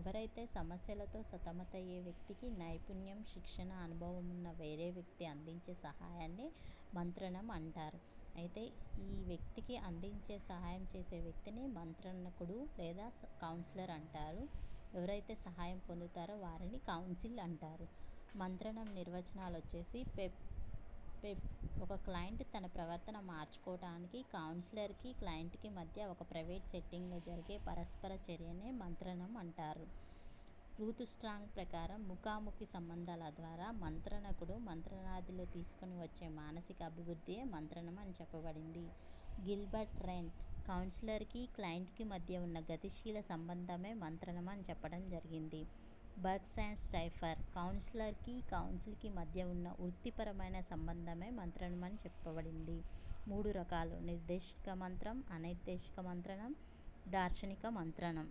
ఎవరైతే సమస్యలతో సతమతయ్యే వ్యక్తికి నైపుణ్యం, శిక్షణ, అనుభవం ఉన్న వేరే వ్యక్తి అందించే సహాయాన్ని మంత్రణం అంటారు. అయితే ఈ వ్యక్తికి అందించే సహాయం చేసే వ్యక్తిని మంత్రణకుడు లేదా కౌన్సిలర్ అంటారు. ఎవరైతే సహాయం పొందుతారో వారిని కౌన్సిల్ అంటారు. మంత్రణం నిర్వచనాలొచ్చేసి పెప్ ఒక క్లయింట్ తన ప్రవర్తన మార్చుకోవటానికి కౌన్సిలర్‌కి, క్లయింట్‌కి మధ్య ఒక ప్రైవేట్ సెట్టింగ్‌లో జరిగే పరస్పర చర్యనే మంత్రణం అంటారు. రూత్ స్ట్రాంగ్ ప్రకారం ముఖాముఖి సంబంధాల ద్వారా మంత్రణకుడు మంత్రణాదిలో తీసుకొని వచ్చే మానసిక అభివృద్ధియే మంత్రణం అని చెప్పబడింది. గిల్బర్ట్ రెంట్ కౌన్సిలర్‌కి, క్లయింట్‌కి మధ్య ఉన్న గతిశీల సంబంధమే మంత్రణం అని చెప్పడం జరిగింది. బర్గ్స్ అండ్ స్టైఫర్ కౌన్సిలర్‌కి, కౌన్సిల్‌కి మధ్య ఉన్న వృత్తిపరమైన సంబంధమే మంత్రణం అని చెప్పబడింది. 3 రకాలు: నిర్దేశిక మంత్రం, అనైర్దేశిక మంత్రణం, దార్శనిక మంత్రణం.